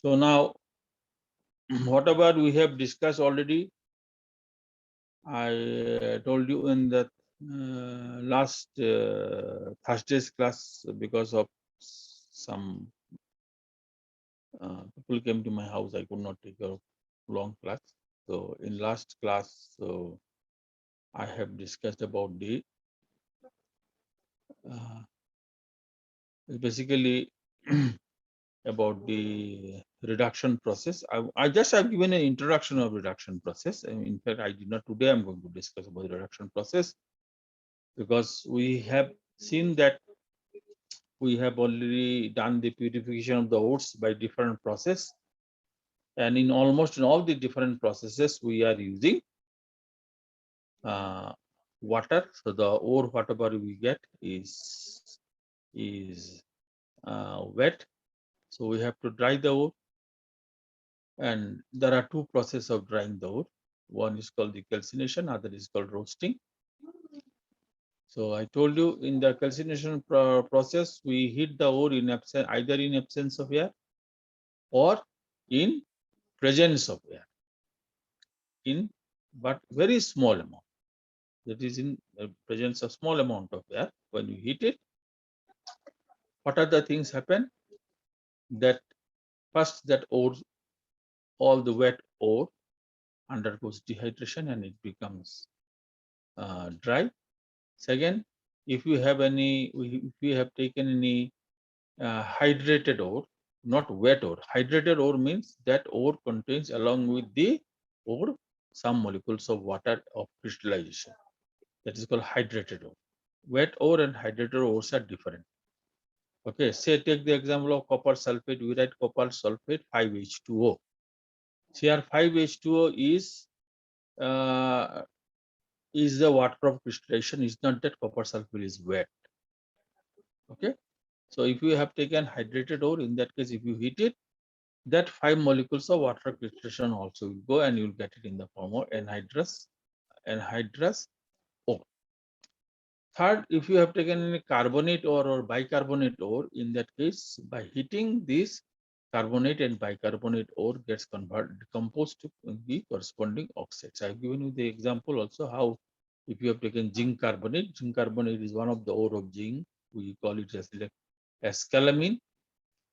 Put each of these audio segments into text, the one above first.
So now, whatever we have discussed already, I told you in the last Thursday's class, because of some people came to my house, I could not take a long class. So in last class, so I have discussed about the uh, basically about the reduction process. I just have given an introduction of reduction process. And in fact, I did not today. I'm going to discuss about the reduction process because we have seen that we have already done the purification of the ores by different process, and in almost in all the different processes we are using uh, water. So the ore whatever we get is wet. So we have to dry the ore, and there are two processes of drying the ore. One is called the calcination, other is called roasting. So I told you in the calcination process, we heat the ore in absence, either in absence of air or in presence of air, in but very small amount. That is in the presence of small amount of air. When you heat it, what are the things happen? That first that ore, all the wet ore undergoes dehydration and it becomes dry. Second, if you have any, if you have taken any hydrated ore, not wet ore. Hydrated ore means that ore contains along with the ore some molecules of water of crystallization. That is called hydrated ore. Wet ore and hydrated ores are different. Okay, say take the example of copper sulfate. We write copper sulfate 5H2O. Here 5H2O uh, is the water of crystallization. It's not that copper sulfate is wet. Okay, so if you have taken hydrated ore, in that case, if you heat it, that 5 molecules of water crystallization also will go, and you'll get it in the form of anhydrous ore. Third, if you have taken any carbonate ore or bicarbonate ore, in that case, by heating this carbonate and bicarbonate ore gets decomposed to the corresponding oxides. I've given you the example also how if you have taken zinc carbonate is one of the ore of zinc. We call it as scalamine.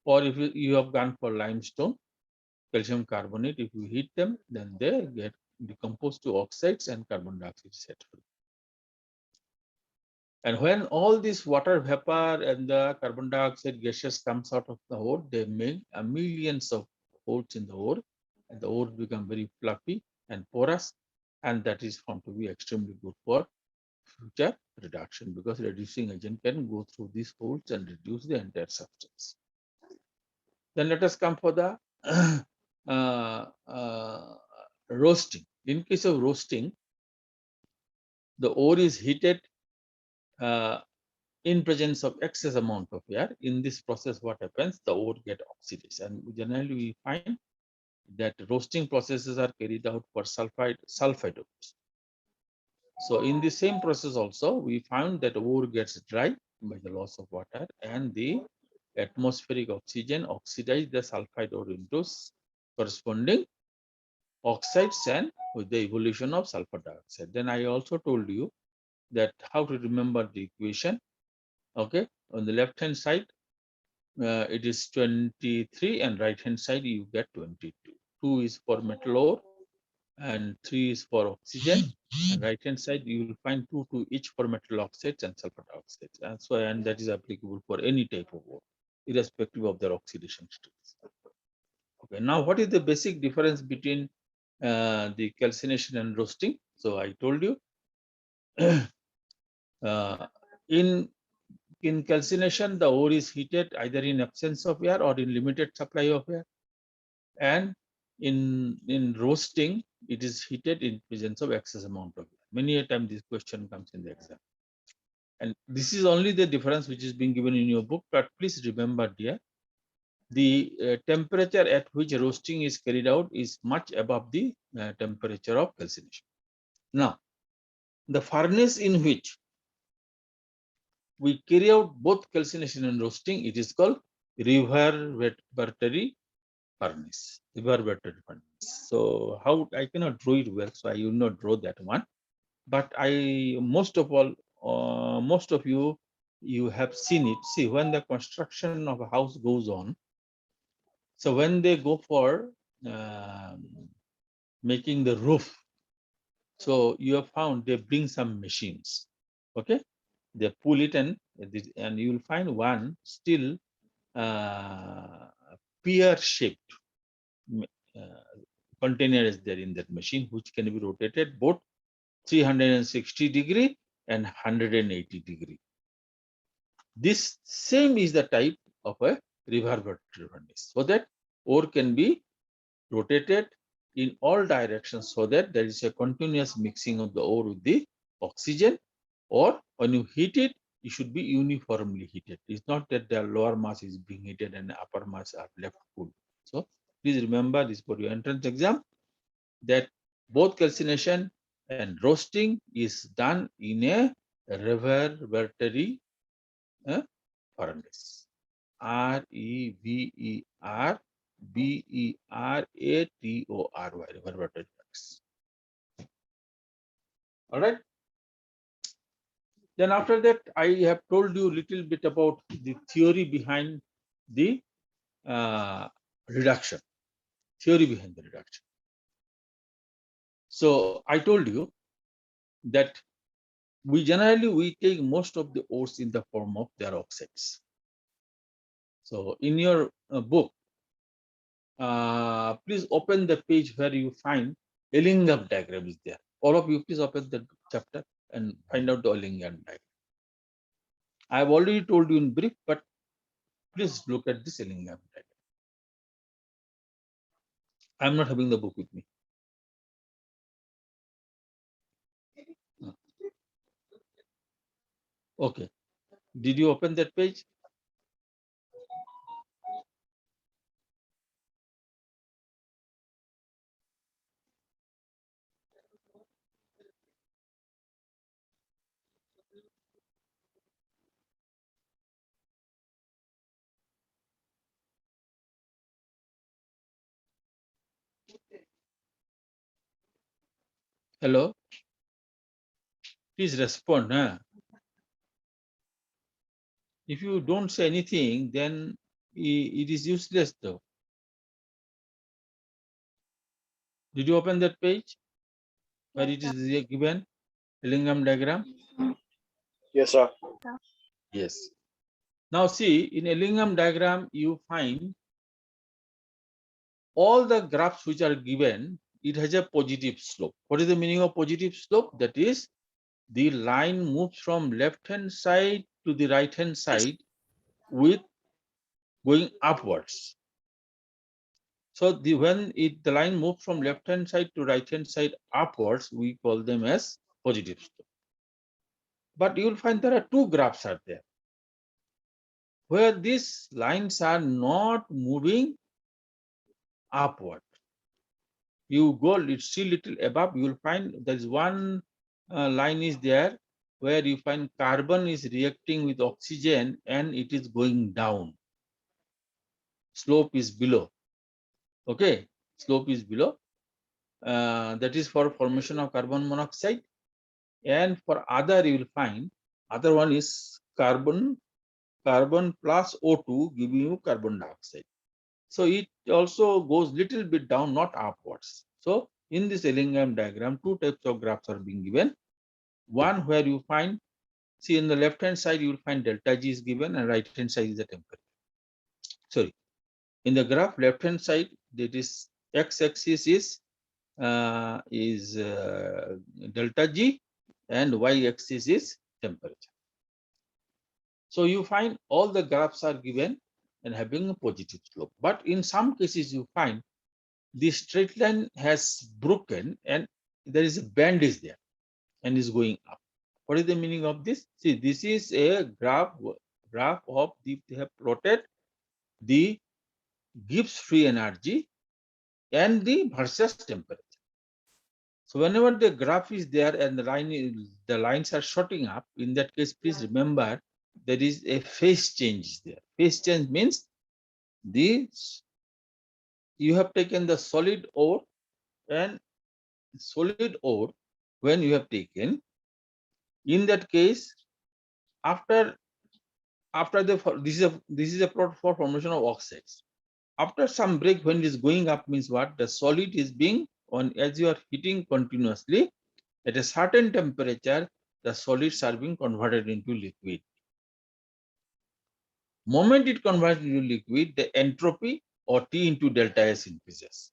Or if you have gone for limestone, calcium carbonate, if you heat them, then they get decomposed to oxides and carbon dioxide is set free. And when all this water vapor and the carbon dioxide gases comes out of the ore, they make millions of holes in the ore, and the ore become very fluffy and porous, and that is found to be extremely good for future reduction, because reducing agent can go through these holes and reduce the entire substance. Then let us come for the uh, uh, roasting. In case of roasting, the ore is heated uh, in presence of excess amount of air. In this process, what happens? The ore get oxidized, and generally we find that roasting processes are carried out for sulfide ores. So in the same process also, we found that ore gets dry by the loss of water, and the atmospheric oxygen oxidize the sulfide ore into corresponding oxides and with the evolution of sulfur dioxide. Then I also told you that how to remember the equation. Okay, on the left hand side, it is 23, and right hand side you get 22. 2 is for metal ore and 3 is for oxygen, and right hand side you will find 2 each for metal oxides and sulfur dioxides. And so, and that is applicable for any type of ore, irrespective of their oxidation states. Okay, now what is the basic difference between the calcination and roasting? So I told you uh, in calcination, the ore is heated either in absence of air or in limited supply of air, and in roasting, it is heated in presence of excess amount of air. Many a time this question comes in the exam, and this is only the difference which is being given in your book. But please remember, dear, the temperature at which roasting is carried out is much above the temperature of calcination. Now, the furnace in which we carry out both calcination and roasting, it is called reverberatory furnace, reverberated furnace. So how I cannot draw it well, so I will not draw that one. But most of you have seen it. See, when the construction of a house goes on, so when they go for making the roof, so you have found they bring some machines. Okay, they pull it and you will find one still pear shaped container is there in that machine, which can be rotated both 360-degree and 180-degree. This same is the type of a reverberated furnace, so that ore can be rotated in all directions, so that there is a continuous mixing of the ore with the oxygen. Or when you heat it, it should be uniformly heated. It's not that the lower mass is being heated and the upper mass are left cool. So please remember this for your entrance exam, that both calcination and roasting is done in a reverberatory furnace. Reverberator, reverberator furnace. All right. Then after that, I have told you a little bit about the theory behind the reduction. Theory behind the reduction. So I told you that we take most of the ores in the form of their oxides. So in your book, please open the page where you find Ellingham diagram is there. All of you please open the chapter and find out the Ellingham diagram. I have already told you in brief, but please look at this Ellingham diagram. I am not having the book with me. Okay. Did you open that page? Hello? Please respond. Huh? If you don't say anything, then it is useless though. Did you open that page where it is given Ellingham diagram? Yes, sir. Yes. Now see, in Ellingham diagram, you find all the graphs which are given, it has a positive slope. What is the meaning of positive slope? That is, the line moves from left-hand side to the right-hand side with going upwards. So when the line moves from left-hand side to right-hand side upwards, we call them as positive slope. But you will find there are two graphs are there, where these lines are not moving upward. You go see little above, you will find there is one line is there where you find carbon is reacting with oxygen and it is going down. Slope is below. Okay, slope is below. That is for formation of carbon monoxide. And for other, you will find other one is carbon plus O2 giving you carbon dioxide. So it also goes little bit down, not upwards. So in this Ellingham diagram, two types of graphs are being given. One where you find, see in the left hand side, you will find delta G is given and right hand side is the temperature. Sorry, in the graph left hand side, that is x-axis is delta G and y-axis is temperature. So you find all the graphs are given and having a positive slope. But in some cases, you find the straight line has broken and there is a band is there and is going up. What is the meaning of this? See, this is a graph of they have plotted the Gibbs free energy and the versus temperature. So whenever the graph is there and the lines are shorting up, in that case, please remember there is a phase change there. Phase change means the you have taken the solid ore, and solid ore, when you have taken, in that case, after this is a plot for formation of oxides. After some break, when it is going up, means what? The solid is being on, as you are heating continuously, at a certain temperature, the solids are being converted into liquid. Moment it converts into liquid, the entropy or T into delta S increases.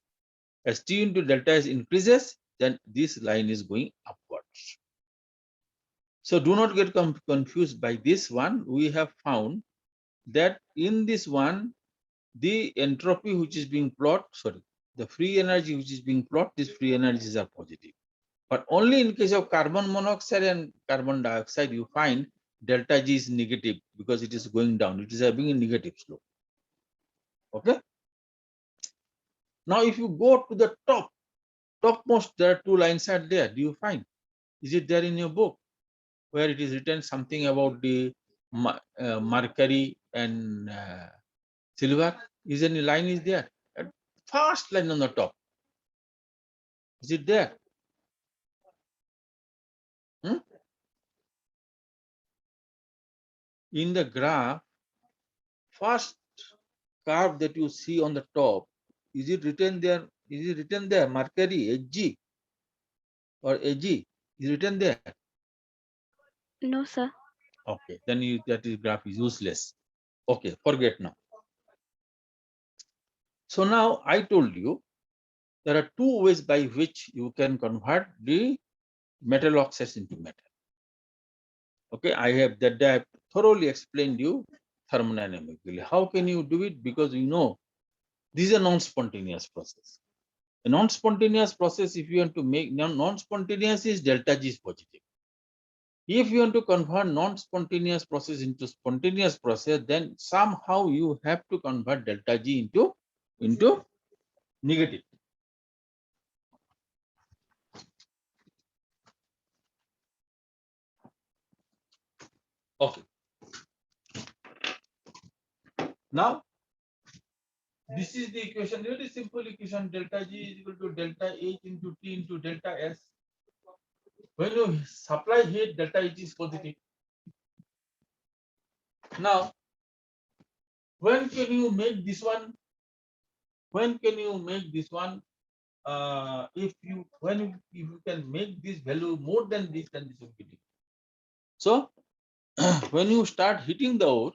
As T into delta S increases, then this line is going upwards. So do not get confused by this one. We have found that in this one, the entropy which is being plotted, the free energy which is being plotted, these free energies are positive. But only in case of carbon monoxide and carbon dioxide, you find delta G is negative because it is going down. It is having a negative slope. Okay. Now, if you go to the topmost, there are two lines are there. Do you find? Is it there in your book where it is written something about the mercury and silver? Is any line is there? A first line on the top. Is it there? Hmm? In the graph, first curve that you see on the top, is it written there? Is it written there? Mercury, Hg or Ag? Is written there? No, sir. Okay, then that is graph is useless. Okay, forget now. So now I told you there are two ways by which you can convert the metal oxides into metal. Okay, I have thoroughly explained you thermodynamically. How can you do it? Because you know this is a non-spontaneous process. A non-spontaneous process, if you want to make non-spontaneous, is delta G is positive. If you want to convert non-spontaneous process into spontaneous process, then somehow you have to convert delta G into negative. Okay. Now, this is the equation, very simple equation. Delta G is equal to delta H into T into delta S. When you supply heat, delta H is positive. Now, when can you make this one? When can you make this one? If you can make this value more than this, then this will be different. So when you start heating the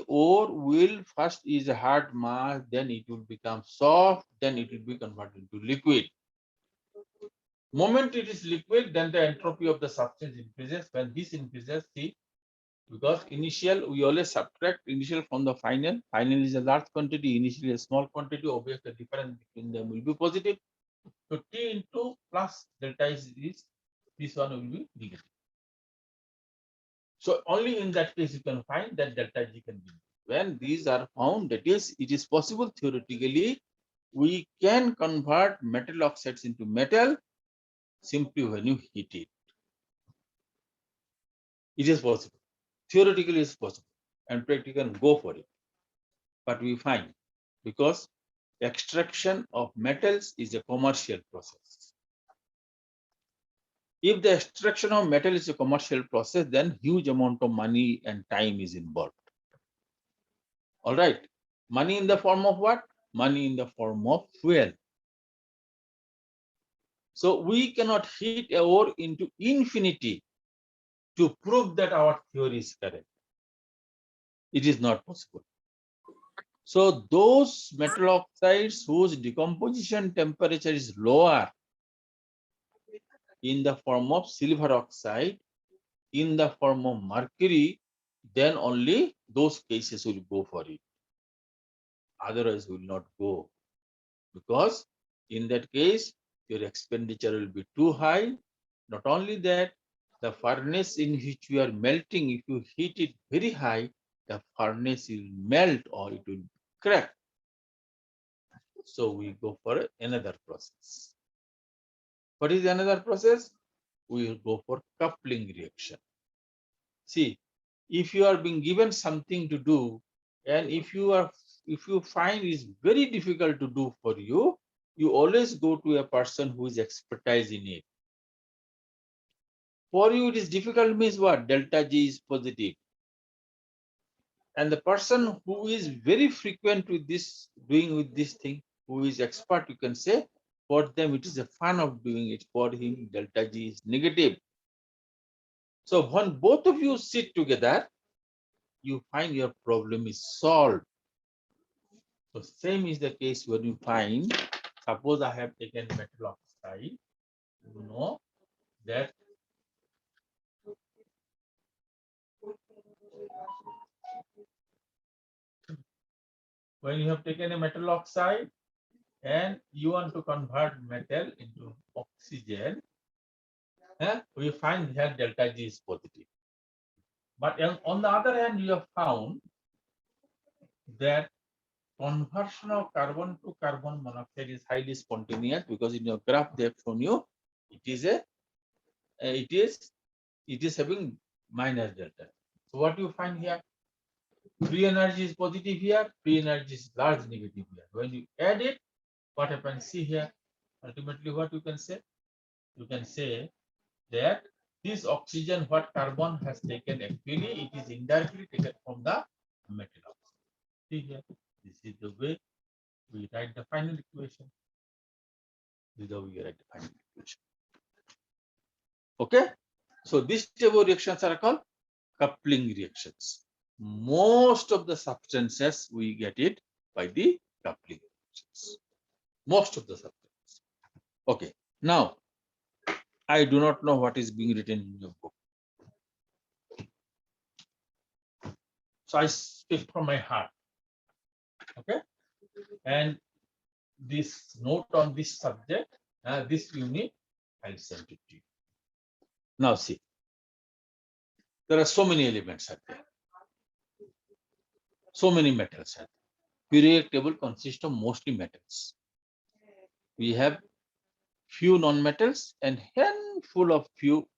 ore will first is a hard mass, then it will become soft, then it will be converted into liquid. Moment it is liquid, then the entropy of the substance increases. When this increases, see, because initial we always subtract initial from the final. Final is a large quantity, initially a small quantity. Obviously, the difference between them will be positive. So T into plus delta is this one will be negative. So only in that case you can find that delta G can be. When these are found, that is, it is possible theoretically, we can convert metal oxides into metal simply when you heat it. It is possible. Theoretically, it's possible, and practically go for it. But we find because extraction of metals is a commercial process. If the extraction of metal is a commercial process, then huge amount of money and time is involved. All right. Money in the form of what? Money in the form of fuel. So we cannot heat a ore into infinity to prove that our theory is correct. It is not possible. So those metal oxides whose decomposition temperature is lower in the form of silver oxide, in the form of mercury, then only those cases will go for it. Otherwise will not go, because in that case your expenditure will be too high. Not only that, the furnace in which you are melting, if you heat it very high, the furnace will melt or it will crack. So we go for another process. What is another process? We will go for coupling reaction. See, if you are being given something to do, and if you are if you find is very difficult to do for you, you always go to a person who is expertise in it. For you, it is difficult means what? Delta G is positive. And the person who is very frequent with this, doing with this thing, who is expert, you can say, for them it is a fun of doing it. For him, delta G is negative. So when both of you sit together, you find your problem is solved. So same is the case when you find, suppose I have taken metal oxide, you know that when you have taken a metal oxide and you want to convert metal into oxygen, we find here delta G is positive. But on the other hand, you have found that conversion of carbon to carbon monoxide is highly spontaneous, because in your graph they have shown you it is a it is having minus delta. So what you find here? Free energy is positive here, free energy is large negative here. When you add it, what happens? See here, ultimately what you can say? You can say that this oxygen what carbon has taken, actually it is indirectly taken from the metal oxide. See here, this is the way we write the final equation. This is how we write the final equation. Okay, so these type of reactions are called coupling reactions. Most of the substances we get it by the coupling reactions. Most of the substances. Okay, now I do not know what is being written in your book. So I speak from my heart. Okay, and this note on this subject, this unit, I'll send it to you. Now see, there are so many elements out there. So many metals are there. Periodic table consists of mostly metals. We have few non-metals and handful of few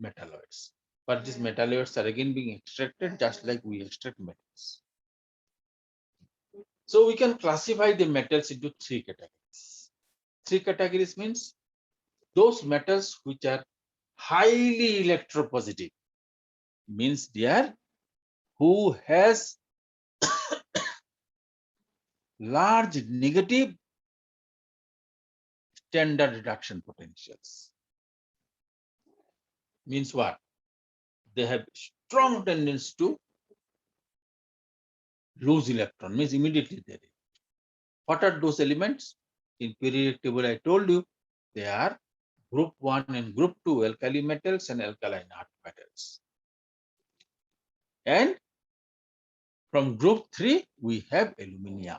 metalloids. But these metalloids are again being extracted just like we extract metals. So we can classify the metals into three categories. Three categories means those metals which are highly electropositive, means they are who has large negative standard reduction potentials. Means what? They have strong tendency to lose electron, means immediately there. What are those elements? In periodic table, I told you they are group 1 and group 2 alkali metals and alkaline earth metals. And from group 3, we have aluminium.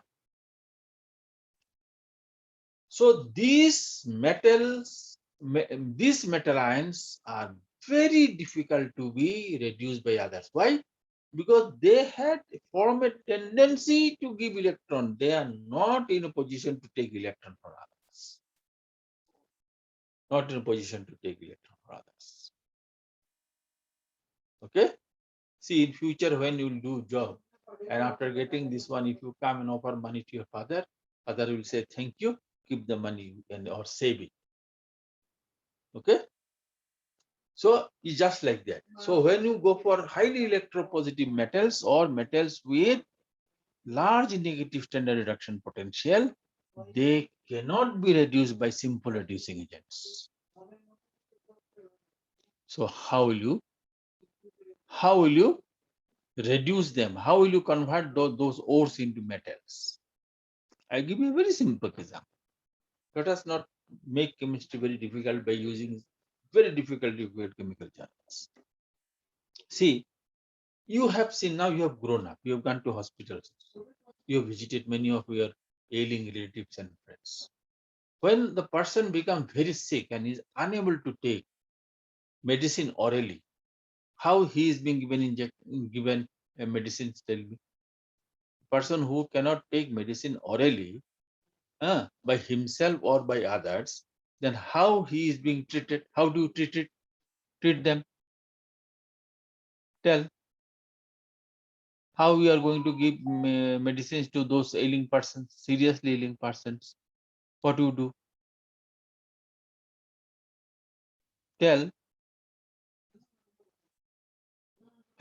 So these metals, these metal ions are very difficult to be reduced by others. Why? Because they had form a tendency to give electron. They are not in a position to take electron from others. Not in a position to take electron from others. Okay. See, in future when you will do job, and after getting this one, if you come and offer money to your father will say thank you, keep the money and or save it. Okay. So it's just like that. So when you go for highly electropositive metals or metals with large negative standard reduction potential, they cannot be reduced by simple reducing agents. So how will you reduce them? How will you convert those ores into metals? I give you a very simple example. Let us not make chemistry very difficult by using very difficult chemical journals. See, you have seen, now you have grown up, you have gone to hospitals, you have visited many of your ailing relatives and friends. When the person becomes very sick and is unable to take medicine orally, how he is being given a medicine, tell me. Person who cannot take medicine orally by himself or by others, then how he is being treated? How do you treat them? Tell. how we are going to give medicines to those ailing persons, seriously ailing persons? What do you do? Tell.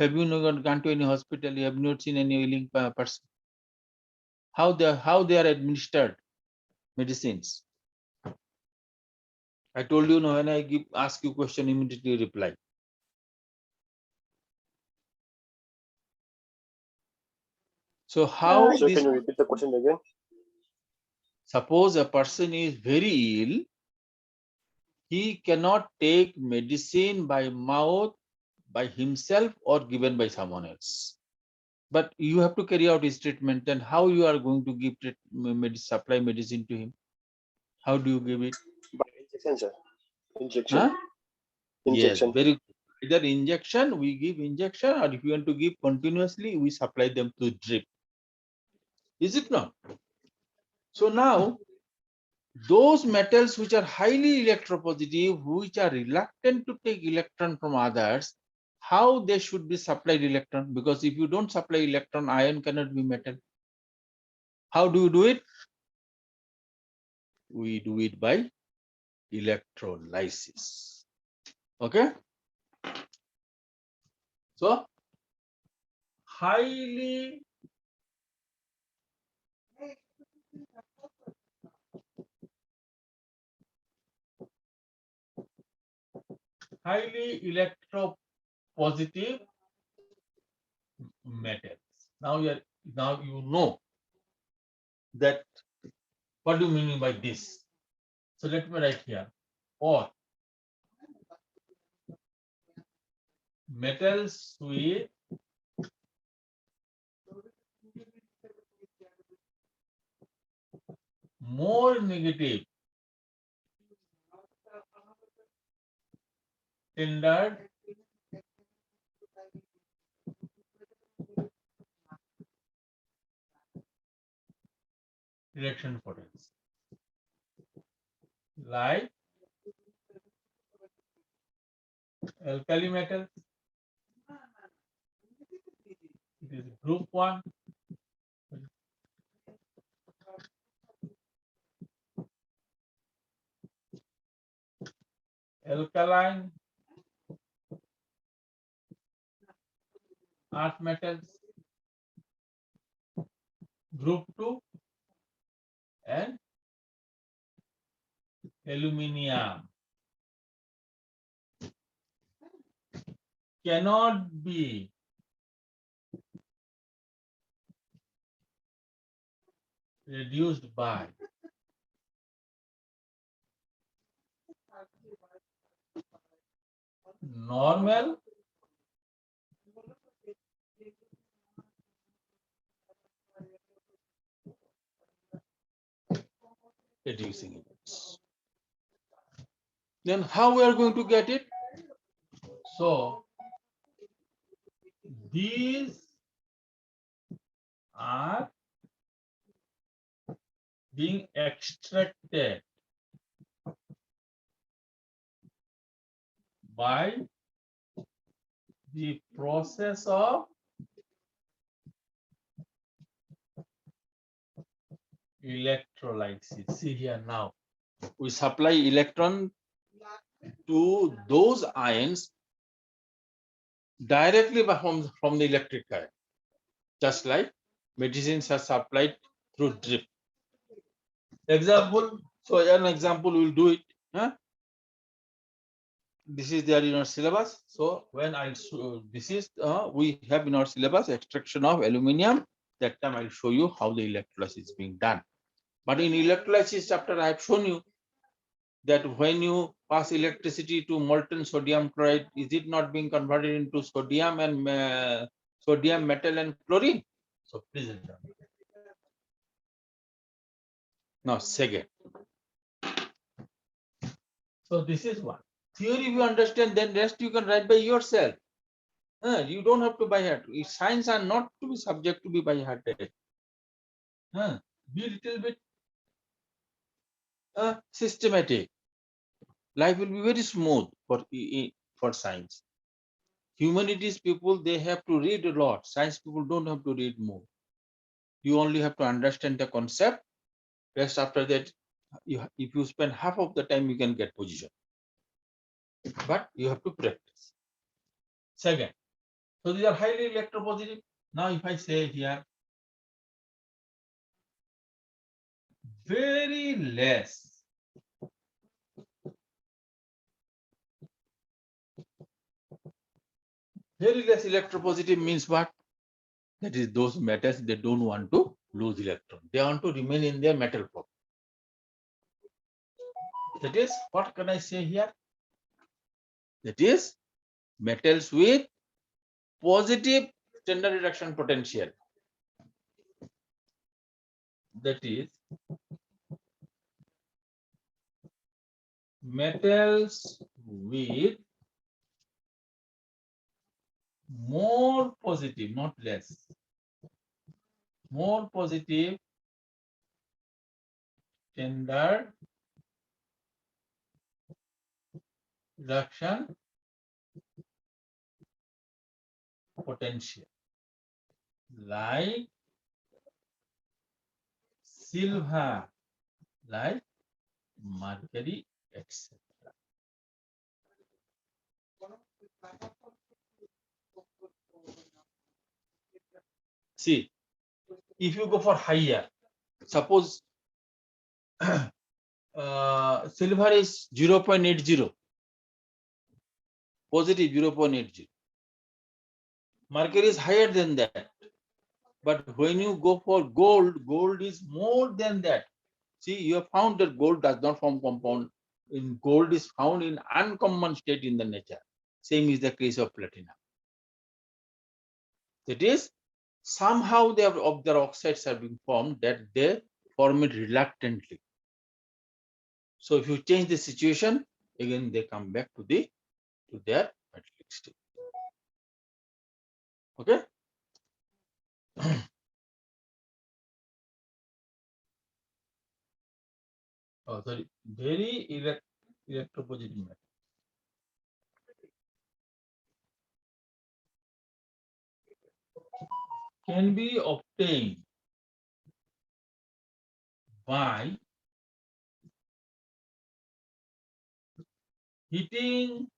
Have you not gone to any hospital? You have not seen any ailing person. How they are administered medicines? I told you, no, when I ask you question, immediately reply. So how So this? can you repeat the question again? Suppose a person is very ill, he cannot take medicine by mouth by himself or given by someone else. But you have to carry out his treatment. Then how you are going to give supply medicine to him? How do you give it? By injection, sir. Injection. Huh? Yes, Injection. very good. Either injection, we give injection, or if you want to give continuously, we supply them through drip. Is it not? So now, those metals which are highly electropositive, which are reluctant to take electron from others, how they should be supplied electron? Because if you don't supply electron, ion cannot be metal. How do you do it? We do it by electrolysis. Okay. So highly electropositive metals. Now you know that what do you mean by this? So let me write here. Or metals with more negative standard reaction potential, like alkali metals. It is group 1. Alkaline earth metals, group 2, and aluminium cannot be reduced by normal reducing agents. Then how we are going to get it? So these are being extracted by the process of electrolysis. See here now, we supply electron to those ions directly from the electric current, just like medicines are supplied through drip. Example, so an example we'll do it. Huh? This is there in our syllabus. So when this is we have in our syllabus extraction of aluminium. That time I'll show you how the electrolysis is being done. But in electrolysis chapter, I have shown you that when you pass electricity to molten sodium chloride, is it not being converted into sodium and sodium metal and chlorine? So please examine. Now second. So this is one. Theory if you understand, then rest you can write by yourself. You don't have to by heart. Science are not to be subject to be by hearted. Be a little bit systematic. Life will be very smooth for science. Humanities people, they have to read a lot. Science people don't have to read more. You only have to understand the concept. Rest after that, if you spend half of the time, you can get position. But you have to practice. Second, so these are highly electropositive. Now, if I say here, very less, electropositive means what? That is, those metals, they don't want to lose electron. They want to remain in their metal form. That is, what can I say here? That is, metals with positive standard reduction potential. That is, metals with more positive, not less, more positive standard reduction potential, like silver, like mercury, etc. See, if you go for higher, suppose silver is 0.80, positive 0.80. Mercury is higher than that. But when you go for gold, gold is more than that. See, you have found that gold does not form compound. In gold is found in uncommon state in the nature. Same is the case of platinum. That is, somehow of their oxides are being formed that they form it reluctantly. So if you change the situation, again they come back to their metallic state. Okay. Oh, sorry, very electropositive metal can be obtained by heating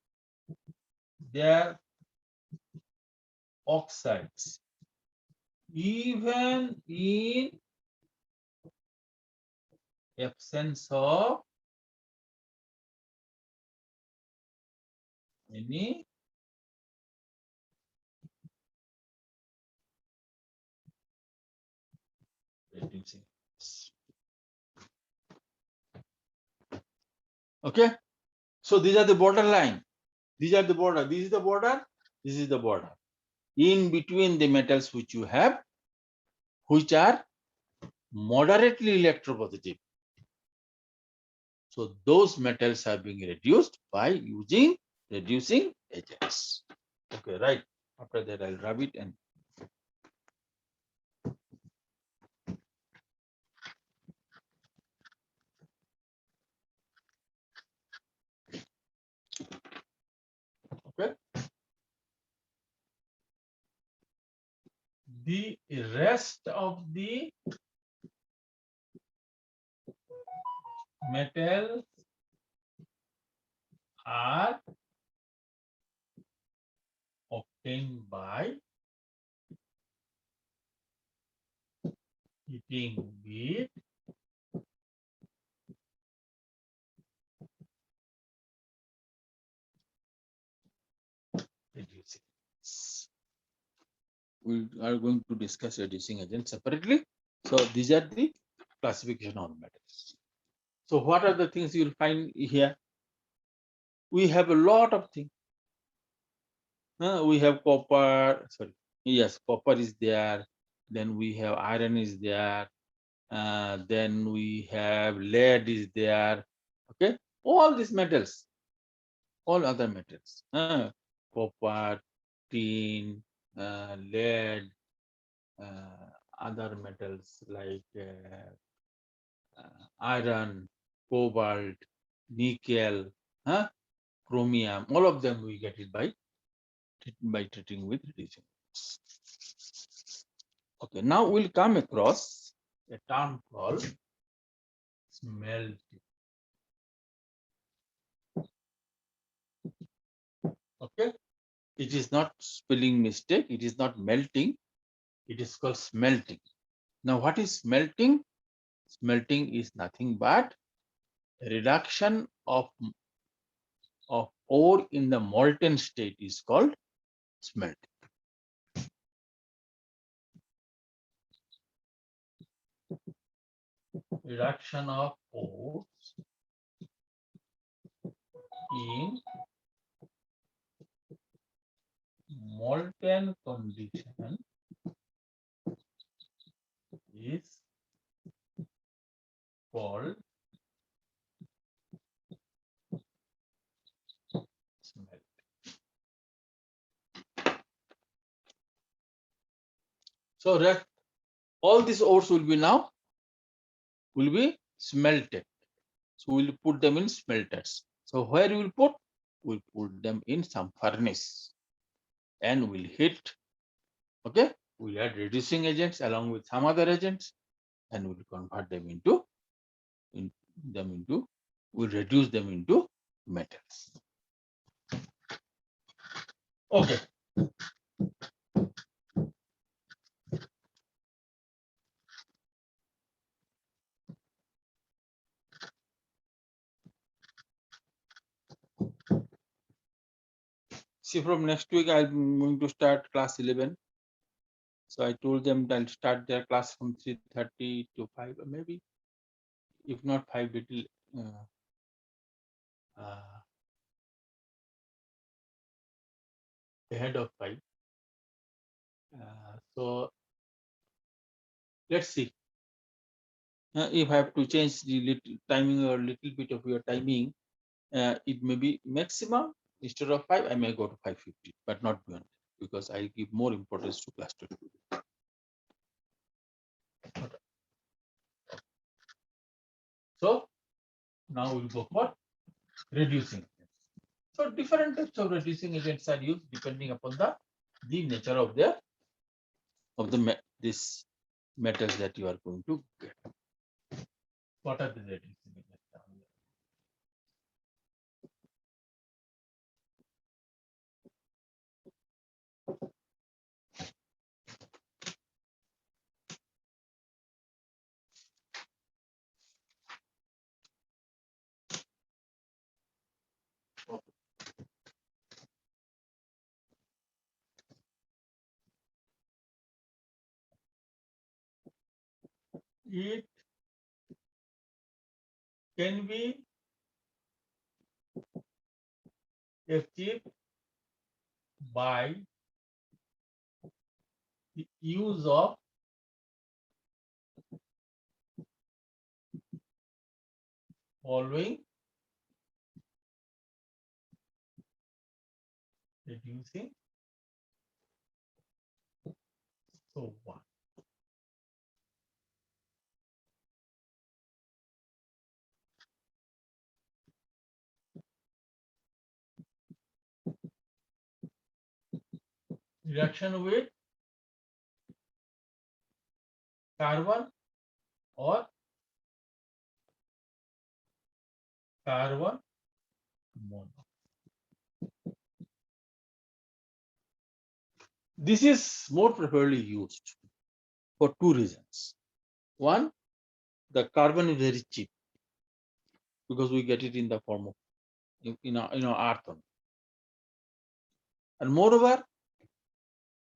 their oxides, even in absence of any reducing. Okay, so these are the borderline. These are the border. This is the border. This is the border. In between the metals which you have, which are moderately electropositive. So those metals are being reduced by using reducing agents. Okay, right. After that, I'll rub it and okay. The rest of the metals are obtained by heating with reducing. We are going to discuss reducing agents separately. So these are the classification of metals. So what are the things you will find here? We have a lot of things. We have copper, sorry, yes, copper is there. Then we have iron is there. Then we have lead is there. Okay, all these metals, all other metals, copper, tin, lead, other metals like iron, cobalt, nickel, chromium, all of them we get it by by treating with reducing agents. Okay, now we'll come across a term called smelting. Okay, it is not spelling mistake, it is not melting, it is called smelting. Now, what is smelting? Smelting is nothing but reduction of ore in the molten state is called smelting. Reduction of ores in molten condition is called smelting. So that all these ores will be smelted. So we'll put them in smelters. So where we will put? We'll put them in some furnace and we'll heat. Okay, we'll add reducing agents along with some other agents, and we'll convert them into we'll reduce them into metals. Okay. See, from next week I'm going to start class 11. So I told them I'll start their class from 3:30 to 5, maybe if not 5, little ahead of 5. So let's see. If I have to change the little timing or little bit of your timing, it may be maximum. Instead of 5, I may go to 5:50, but not beyond, because I give more importance to class 2. So now we'll go for reducing agents. So different types of reducing agents are used depending upon the nature of this metals that you are going to get. What are the reducing agents? It can be achieved by the use of following reducing. So one. Reaction with carbon or carbon monoxide. This is more preferably used for 2 reasons. One, the carbon is very cheap because we get it in the form of earth. And moreover,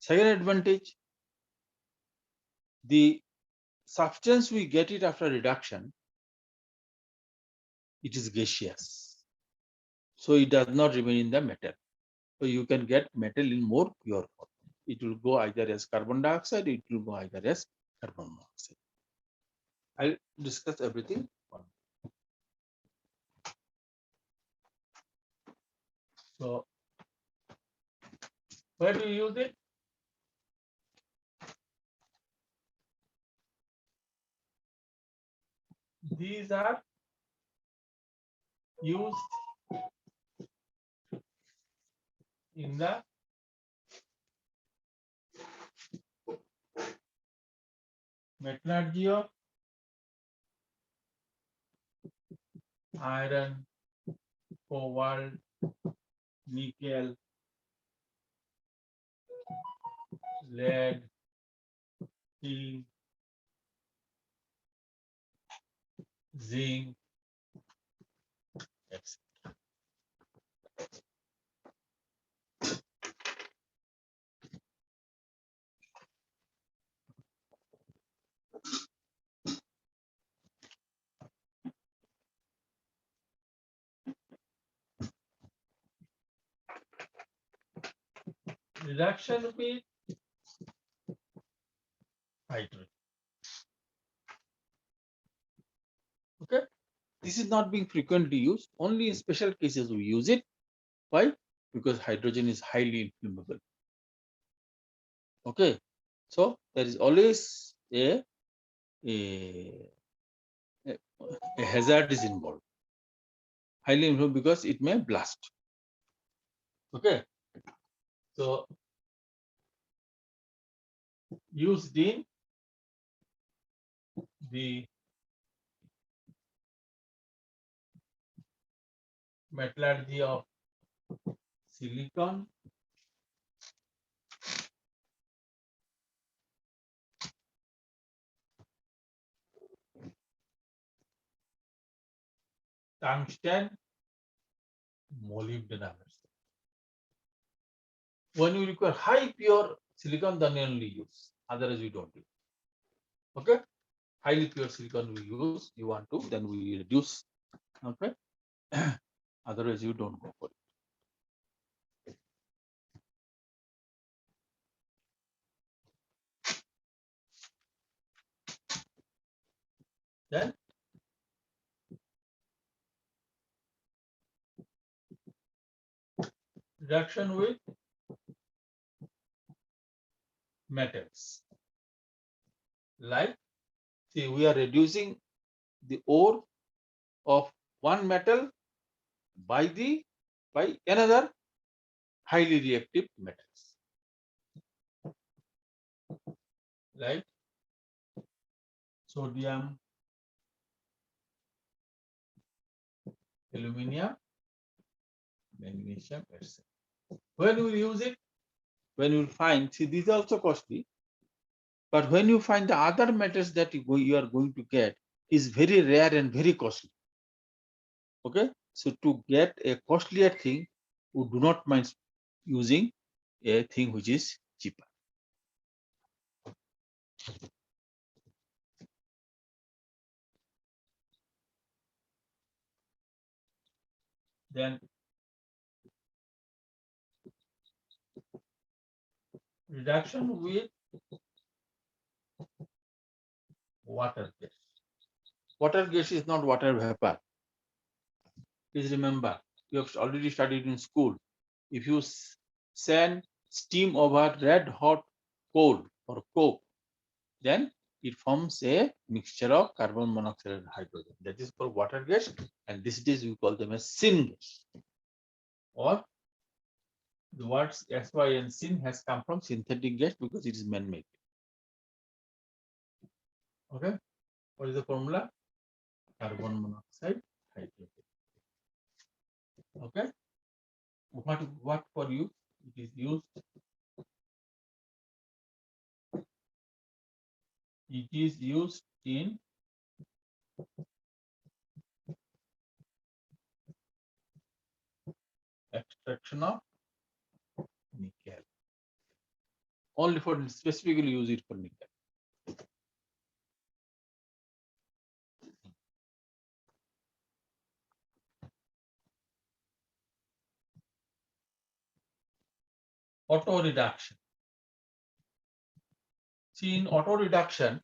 second advantage, the substance we get it after reduction, it is gaseous. So it does not remain in the metal. So you can get metal in more pure form. It will go either as carbon dioxide, it will go either as carbon monoxide. I'll discuss everything. So where do you use it? These are used in the metallurgy of iron, cobalt, nickel, lead, tin, zinc, etc. Reduction with hydrogen. Okay, this is not being frequently used. Only in special cases we use it. Why? Because hydrogen is highly inflammable. Okay, so there is always a, a hazard is involved. Highly inflammable because it may blast. Okay, so used in the metallurgy of silicon, tungsten, molybdenum. When you require high pure silicon, then you only use. Otherwise, we don't use. Okay, highly pure silicon we use. You want to, then we reduce. Okay, otherwise you don't go for it. Then reduction with metals. Like, see, we are reducing the ore of one metal by another highly reactive metals. Like sodium, aluminium, magnesium, etc. When we use it, when you find, see, these are also costly. But when you find the other metals that you are going to get is very rare and very costly. Okay, so to get a costlier thing, we do not mind using a thing which is cheaper. Then reduction with water gas. Water gas is not water vapor. Please remember, you have already studied in school. If you send steam over red hot coal or coke, then it forms a mixture of carbon monoxide and hydrogen. That is called water gas, and these days we call them as syngas. Or the words SY and syn has come from synthetic gas because it is man-made. Okay, what is the formula? Carbon monoxide, hydrogen. Okay, what for you? It is used. It is used in extraction of nickel. Only for specifically use it for nickel. Auto reduction. See, in auto reduction,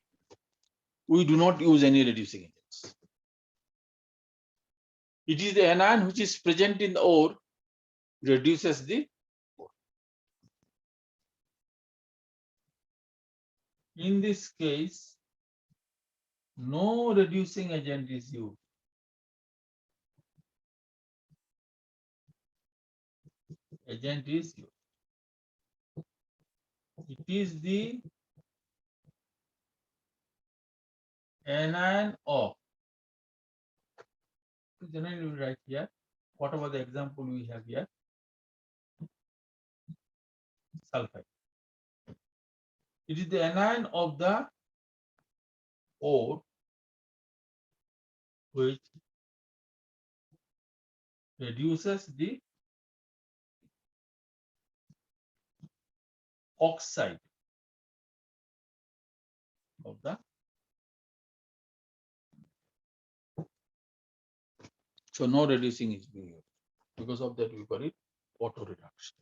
we do not use any reducing agents. It is the anion which is present in the ore reduces the ore. In this case, no reducing agent is used. Agent is used. It is the anion of. Generally, we write here. Whatever the example we have here, sulfide. It is the anion of the ore which reduces the oxide of the. So no reducing is being used. Because of that, we call it auto reduction.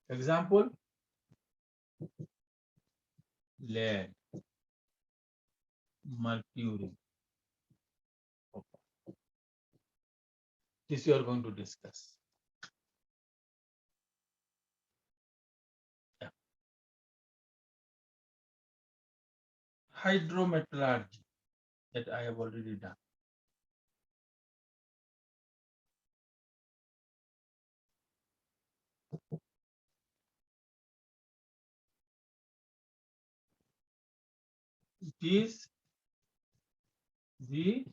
Example, lead, mercury. This you are going to discuss. Yeah. Hydrometallurgy, that I have already done. It is the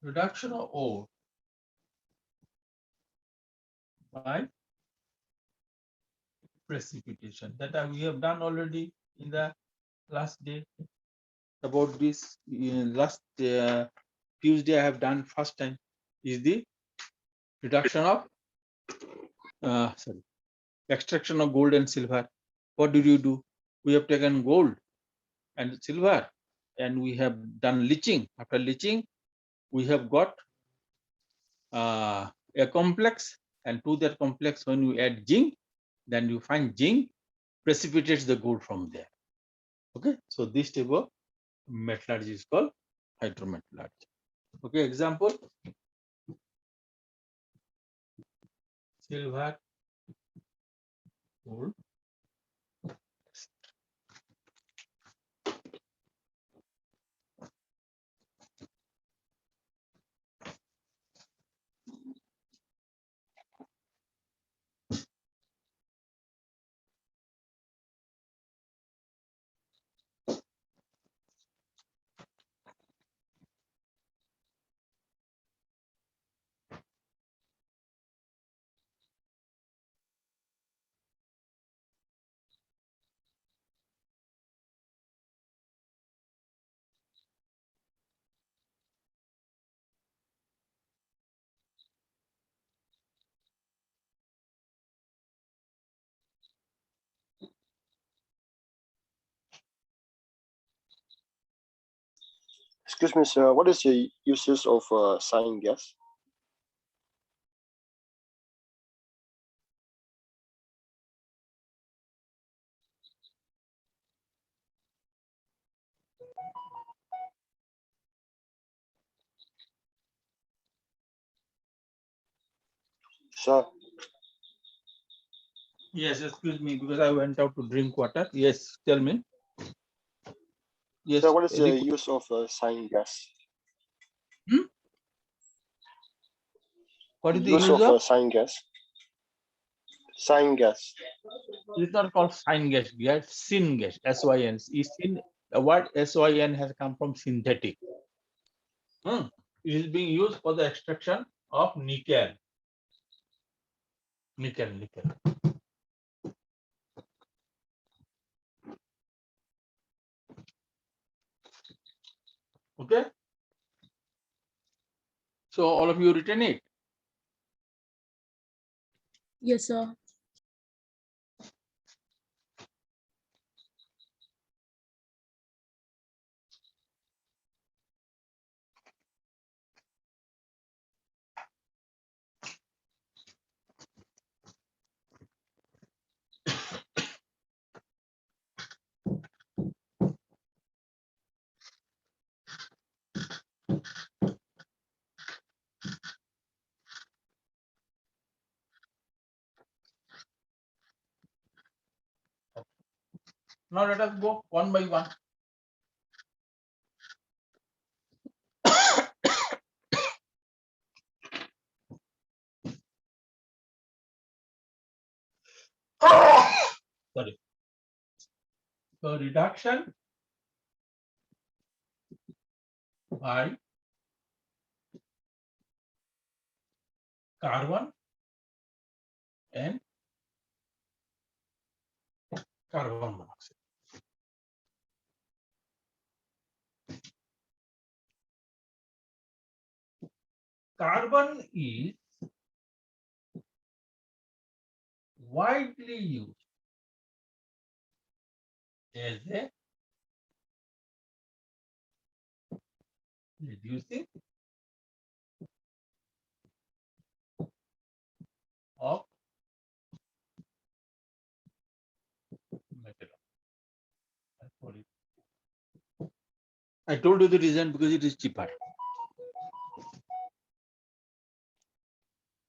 reduction of ore by precipitation. That we have done already in the last day about this. In last Tuesday, I have done first time is the reduction of extraction of gold and silver. What did you do? We have taken gold and silver and we have done leaching. After leaching, we have got a complex, and to that complex, when you add zinc, then you find zinc precipitates the gold from there. Okay, so this type of metallurgy is called hydrometallurgy. Okay, example, silver, gold. Excuse me, sir. What is the uses of Syngas? Sir, Yes, excuse me, because I went out to drink water. Yes, tell me. Yes, sir, what is the use of Syngas? what is the Use use of of? Syngas? Syngas. It's not called Syngas, yeah, Syngas, S-Y-N. The word S-Y-N has come from synthetic. It is being used for the extraction of nickel. Nickel. Okay. So all of you written it. Yes, sir. Now let us go one by one. Sorry. So reduction by carbon and carbon monoxide. Carbon is widely used as a reducing of metal. I told you the reason because it is cheaper.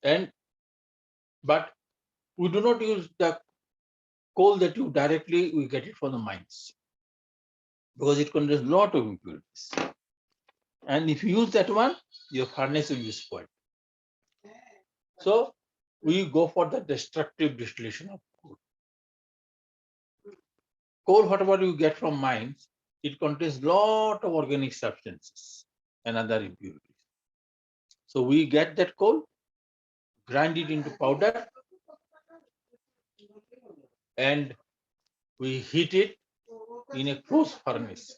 And but we do not use the coal that you directly we get it from the mines because it contains a lot of impurities. And if you use that one, your furnace will be spoiled. So we go for the destructive distillation of coal. Coal, whatever you get from mines, it contains lot of organic substances and other impurities. So we get that coal, grind it into powder, and we heat it in a closed furnace.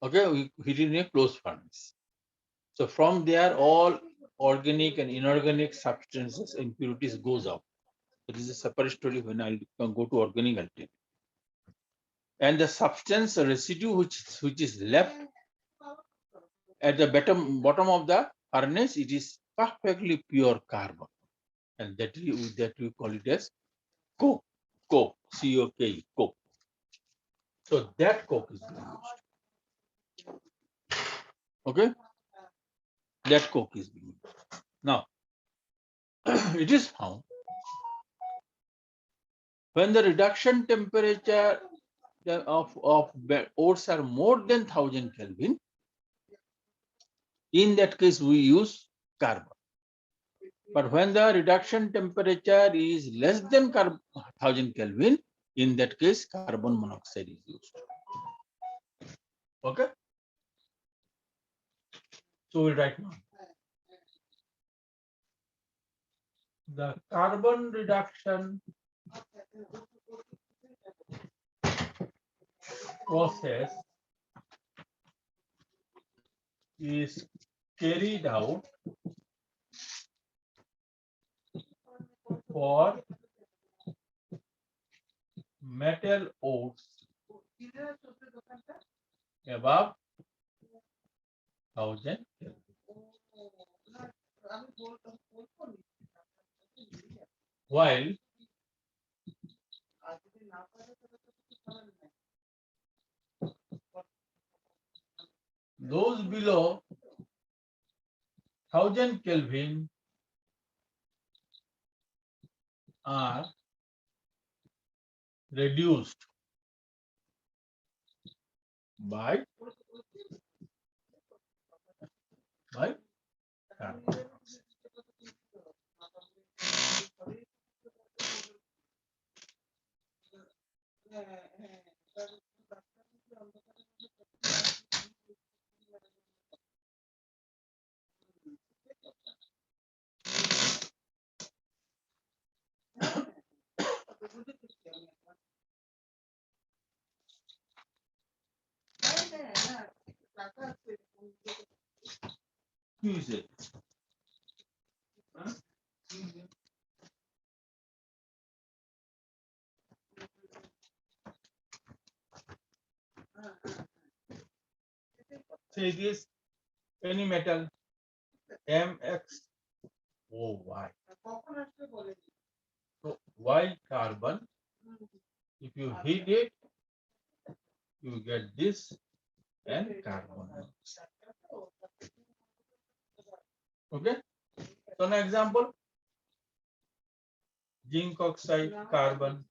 Okay, we heat it in a closed furnace. So from there, all organic and inorganic substances, impurities goes out. It is a separate story when I'll go to organic, I'll tell you. And the substance residue which is left at the bottom of the furnace, it is perfectly pure carbon, and that we call it as coke. Coke, C-O-K-E, coke. So that coke is being used. Okay, that coke is being used. Now, it is found when the reduction temperature of ores are more than 1000 Kelvin, in that case we use carbon. But when the reduction temperature is less than 1000 Kelvin, in that case carbon monoxide is used. Okay. So we'll write now. The carbon reduction process is carried out for metal ores above 1000 Kelvin. While those below 1000 Kelvin are reduced by carbon dioxide. Who is it? Huh? Say this, any metal MXOY. So Y carbon, if you heat it, you get this and carbon monoxide. Okay. So an example, zinc oxide carbon.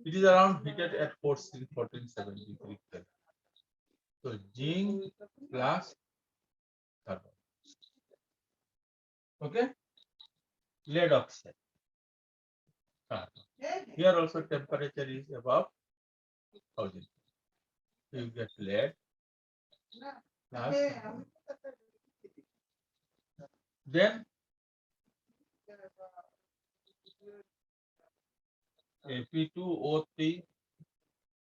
It is around heated at 1473 Kelvin. So zinc plus carbon. Okay. Lead oxide carbon. Here also temperature is above 1000. So you get lead plus, then Fe2O3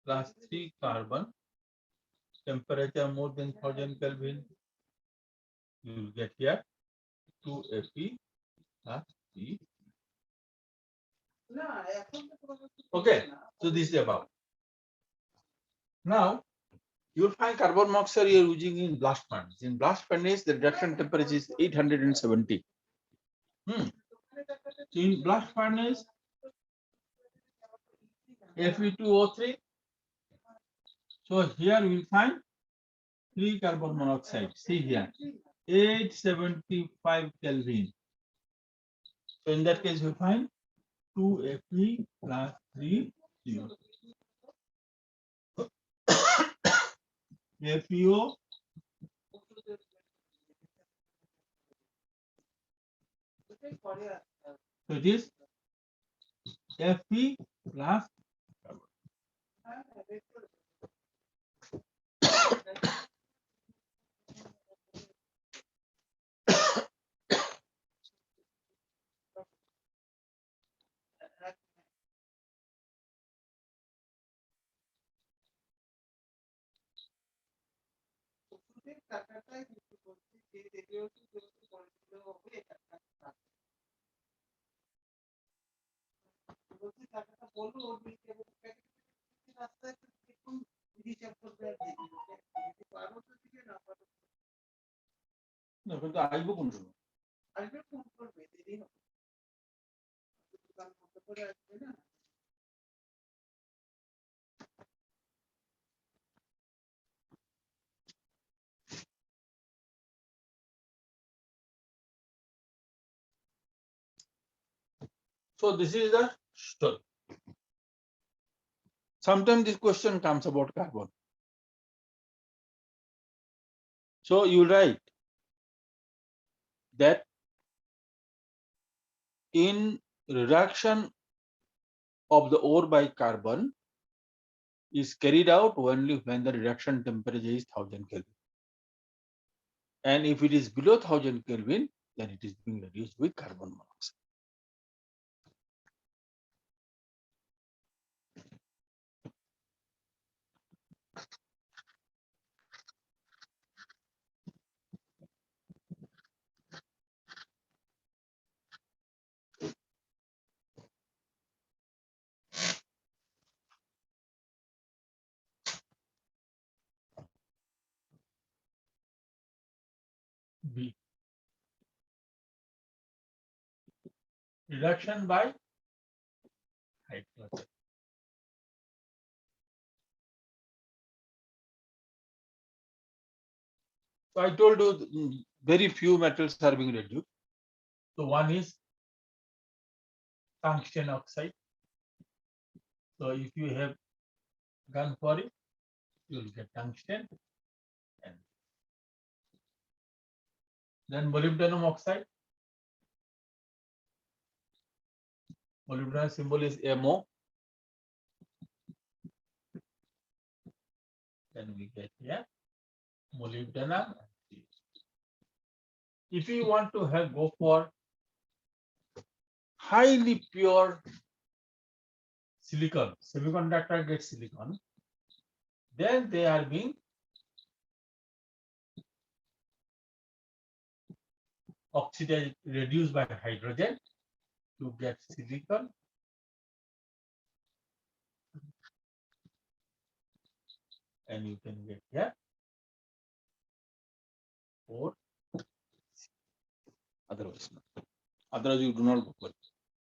plus 3 carbon, temperature more than 1000 Kelvin, you will get here 2 Fe plus 3. Okay, so this is about. Now, you will find carbon monoxide you are using in blast furnace. In blast furnace, the reduction temperature is 870. So in blast furnace, Fe2O3. So here we will find 3 carbon monoxide. See here, 875 Kelvin. So in that case, we find 2 Fe plus 3 CO. FeO. So it is Fe plus carbon. No, কিন্তু আসবো কোন সময়? So this is the story. Sometimes this question comes about carbon. So you write that in reduction of the ore by carbon is carried out only when the reduction temperature is 1000 Kelvin. And if it is below 1000 Kelvin, then it is being reduced with carbon monoxide. B. Reduction by hydrogen. So I told you very few metals are being reduced. So one is tungsten oxide. So if you have gone for it, you will get tungsten. And then molybdenum oxide. Molybdenum symbol is MO. Then we get here molybdenum. If you want to have go for highly pure silicon, semiconductor gets silicon, then they are being oxidized, reduced by hydrogen to get silicon. And you can get here 4. Otherwise you do not go for it.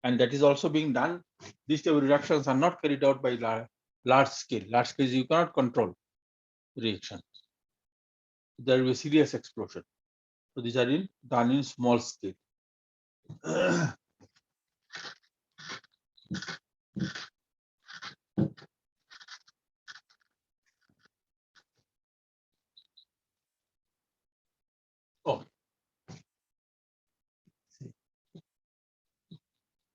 And that is also being done. These type of reactions are not carried out by large scale. Large scale you cannot control reaction. There will be serious explosion. So these are done in small scale. Okay.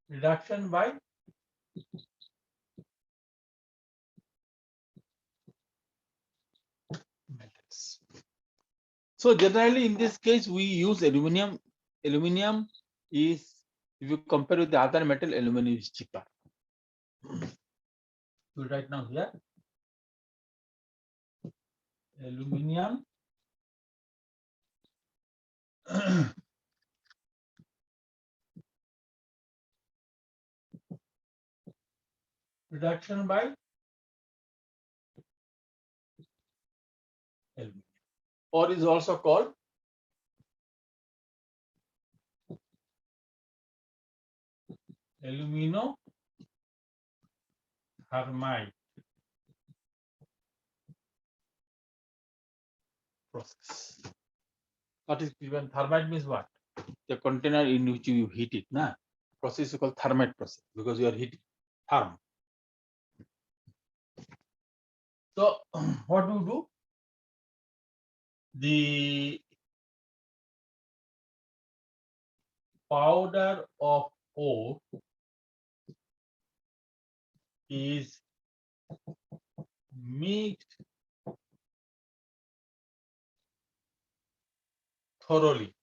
Reduction by So generally in this case we use aluminum. Aluminum is, if you compare with the other metal, aluminum is cheaper. So right now here, aluminum reduction by aluminum, or is also called alumino-thermite process. What is given? Thermite means what? The container in which you heat it. Na? Process is called thermite process because you are heating therm. So what do you do? The powder of ore is mixed thoroughly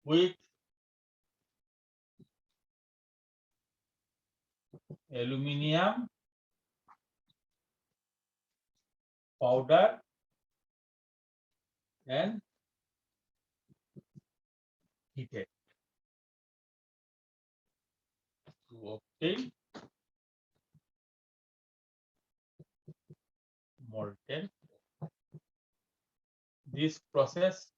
with aluminium powder and heated to obtain molten. This process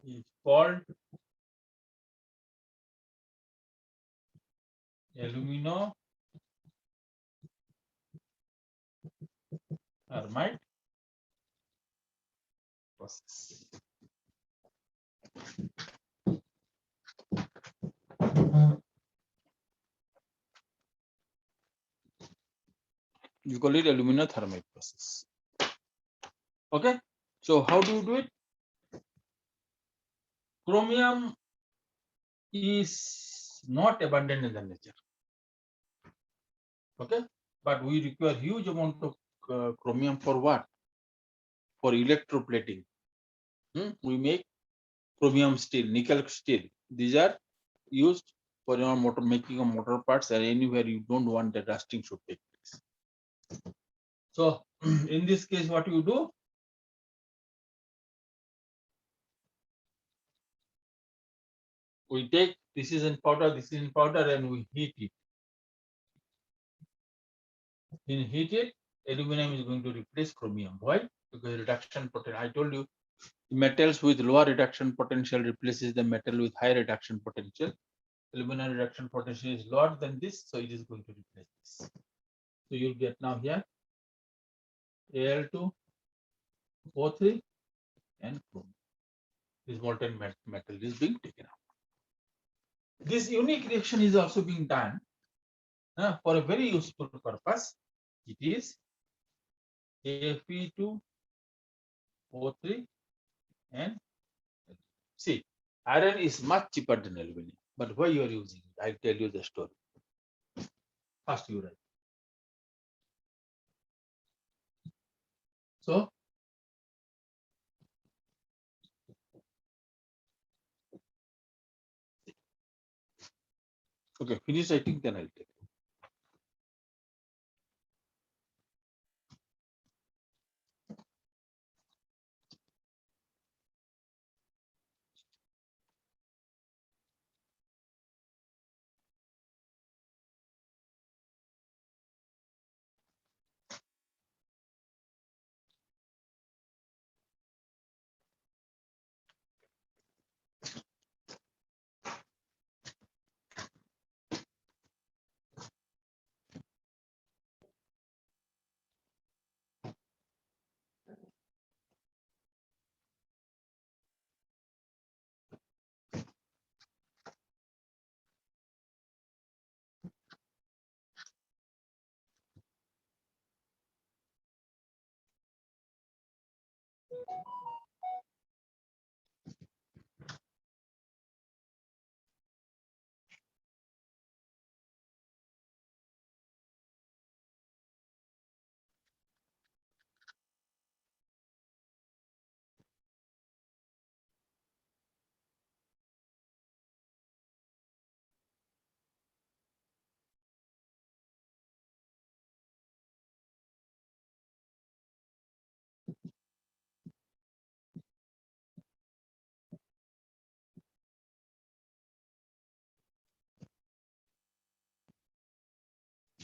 is called alumino-thermite process. You call it alumino-thermite process. Okay. So how do you do it? Chromium is not abundant in the nature. Okay. But we require huge amount of chromium for what? For electroplating. We make chromium steel, nickel steel. These are used for your motor, making of motor parts, and anywhere you don't want the rusting should take place. So in this case, what you do? We take, this is in powder, this is in powder, and we heat it. In heat it, aluminum is going to replace chromium. Why? Because reduction potential. I told you, metals with lower reduction potential replaces the metal with high reduction potential. Aluminum reduction potential is lower than this, so it is going to replace this. So you'll get now here Al2O3 and chromium. This molten metal is being taken out. This unique reaction is also being done for a very useful purpose. It is Fe2O3 and see, iron is much cheaper than aluminum. But why you are using it? I'll tell you the story. First you write. So okay, finish writing, then I'll tell you.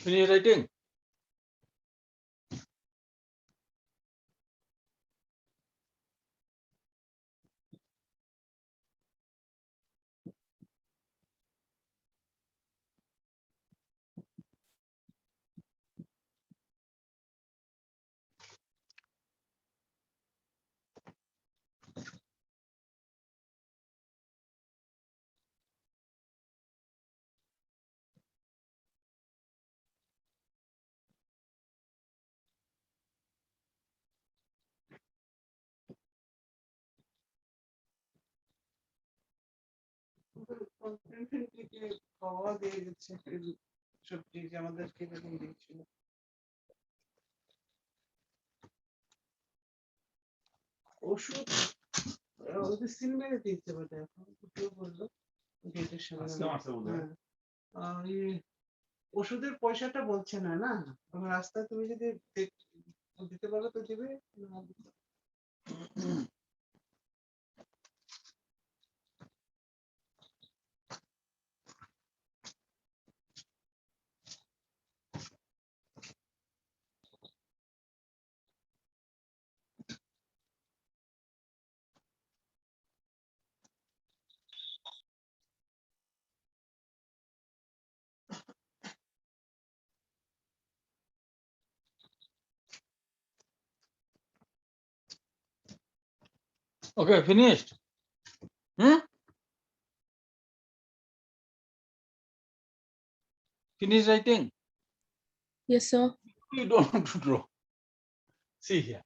Finish writing. খাওয়া দিয়ে গেছে সত্যি যে আমাদেরকে এরকম দিয়েছিল ওষুধ ওদের সিল মেরে দিতে পারে এখন কেউ বললো গেটের সামনে হ্যাঁ এই ওষুধের পয়সাটা বলছে না না তখন রাস্তায় তুমি যদি দিতে পারো তো দিবে না দিতে পারো। Okay, finished. Hmm? Finish writing. Yes, sir. You don't want to draw. See here.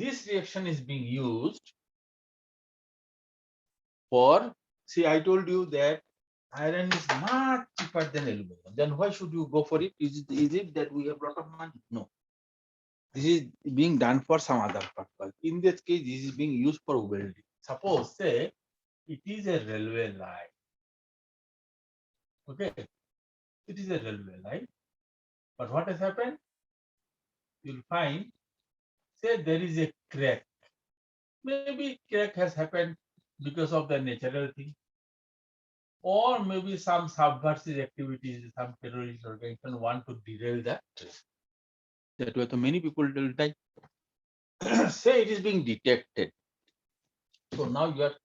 This reaction is being used for, see, I told you that iron is much cheaper than aluminum. Then why should you go for it? Is it that we have a lot of money? No. This is being done for some other purpose. In this case, this is being used for welding. Suppose, say, it is a railway line. Okay. It is a railway line. But what has happened? You'll find, say, there is a crack. Maybe crack has happened because of the natural thing. Or maybe some subversive activities, some terrorist organization want to derail that. That way, many people will die. Say it is being detected. So now you are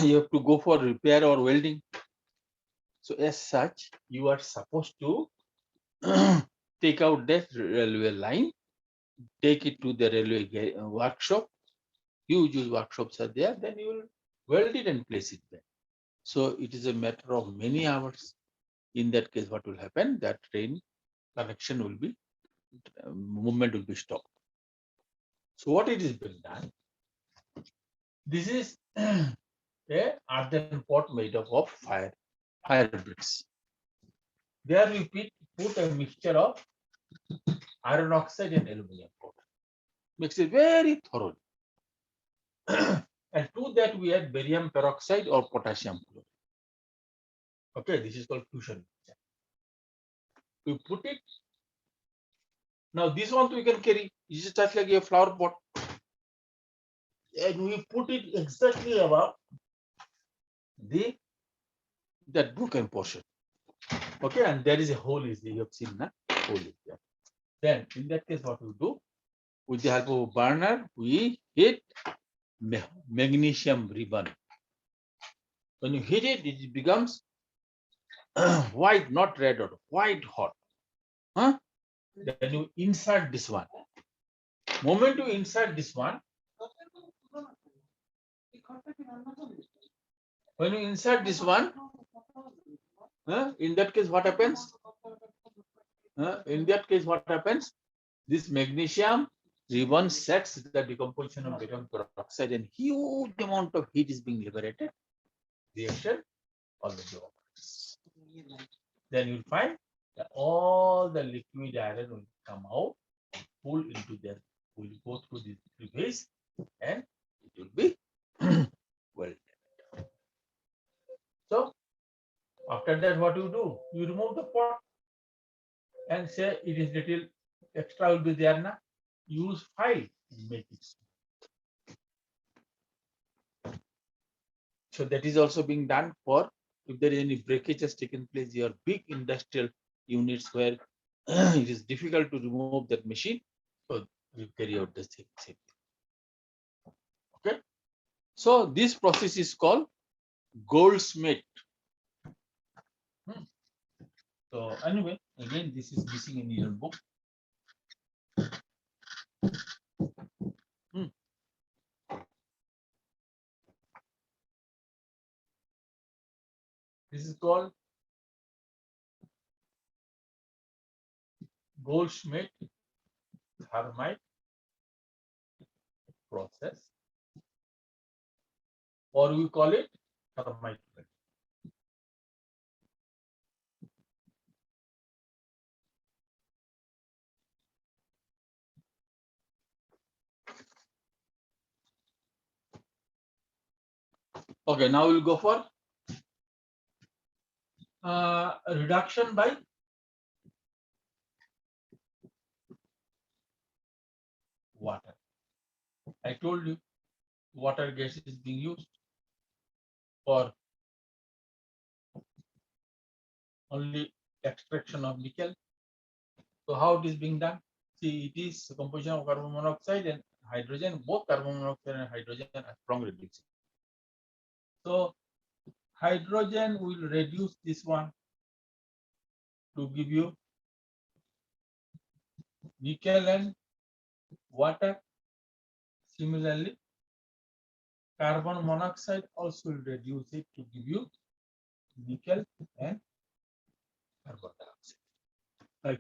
you have to go for repair or welding. So as such, you are supposed to take out that railway line, take it to the railway workshop. Huge workshops are there. Then you will weld it and place it there. So it is a matter of many hours. In that case, what will happen? That train connection will be, movement will be stopped. So what it is being done? This is a earthen pot made up of fire bricks. There we put a mixture of iron oxide and aluminum powder. Mix it very thoroughly. And to that we add barium peroxide or potassium chloride. Okay, this is called fusion mixture. We put it. Now this one we can carry. This is just like a flower pot. And we put it exactly above that broken portion. Okay, and there is a hole is there. You have seen that hole is there. Then in that case, what we do? With the help of a burner, we heat magnesium ribbon. When you heat it, it becomes white, not red or white hot. Huh? Then you insert this one. Moment you insert this one, when you insert this one, in that case, what happens? In that case, what happens? This magnesium ribbon sets the decomposition of barium peroxide, and huge amount of heat is being liberated. Reaction already occurs. Then you'll find that all the liquid iron will come out, pull into there, will go through this phase, and it will be welded. So after that, what you do? You remove the pot and say it is little extra will be there now. Use file and make it. So that is also being done for if there is any breakage has taken place, your big industrial units where it is difficult to remove that machine, so you carry out the same thing. Okay, so this process is called goldsmith. So anyway, again, this is missing in your book. This is called Goldschmidt thermite process, or we call it thermite plate. Okay, now we'll go for reduction by water. I told you water gas is being used for only extraction of nickel. So how it is being done? See, it is composition of carbon monoxide and hydrogen. Both carbon monoxide and hydrogen are strong reducing. So hydrogen will reduce this one to give you nickel and water. Similarly, carbon monoxide also will reduce it to give you nickel and carbon dioxide. Right.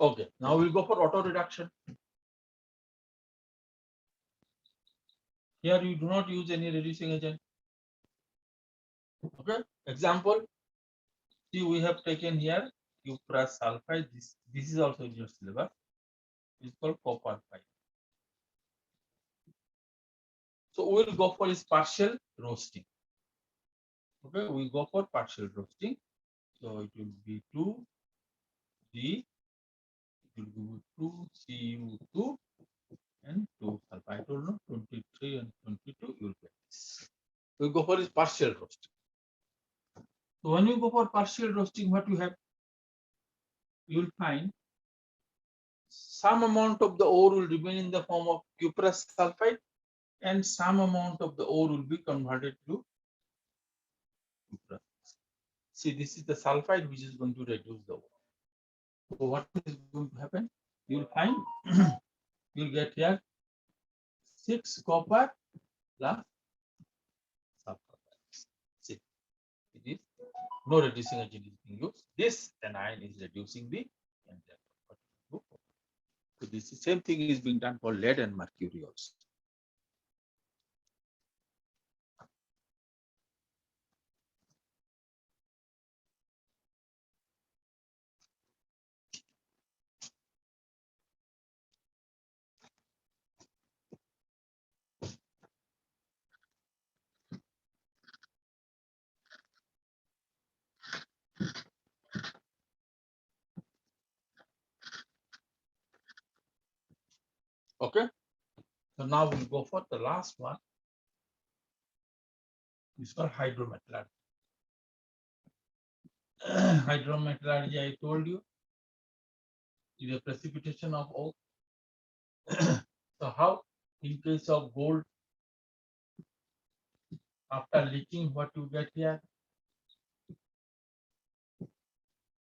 Okay, now we'll go for auto reduction. Here you do not use any reducing agent. Okay, example. See, we have taken here cuprous sulfide. This is also in your syllabus. It's called copper 5. So we'll go for is partial roasting. Okay, we go for partial roasting. So it will be 2D, it will be 2Cu2 and 2 sulfide. I told you 23 and 22, you will get this. We go for is partial roasting. So when you go for partial roasting, what you have? You will find some amount of the ore will remain in the form of cuprous sulfide, and some amount of the ore will be converted to cuprous. See, this is the sulfide which is going to reduce the ore. So what is going to happen? You will find you will get here 6 copper plus sulfur. See, it is no reducing agent is being used. This anion is reducing the entire. So this is same thing is being done for lead and mercury also. Okay. So now we'll go for the last one. It's called hydrometallurgy. Hydrometallurgy, I told you, is a precipitation of ore. So how, in case of gold, after leaching, what you get here?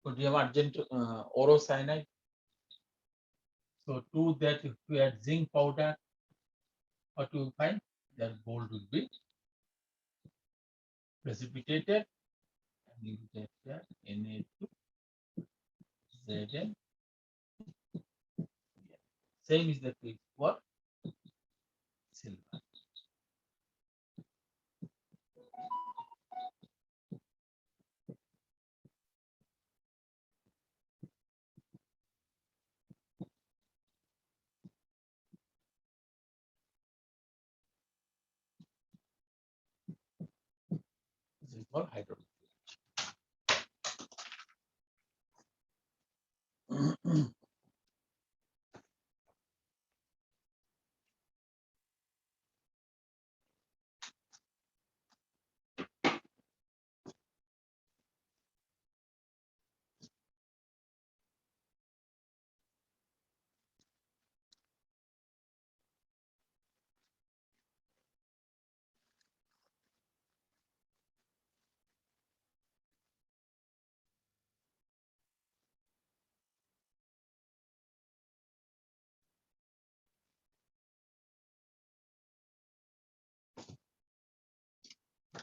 sodium argent orocyanide. So to that, if we add zinc powder, what you find? That gold will be precipitated, and you get that Na2Zn. Same is the case for silver. This is called hydrogen.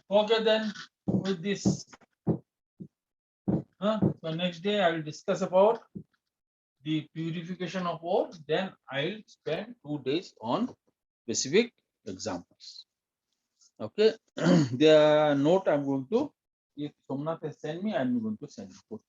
Okay, then with this, so next day I will discuss about the purification of ore. Then I'll spend 2 days on specific examples. Okay, the note I'm going to, if Somnath has sent me, I'm going to send it.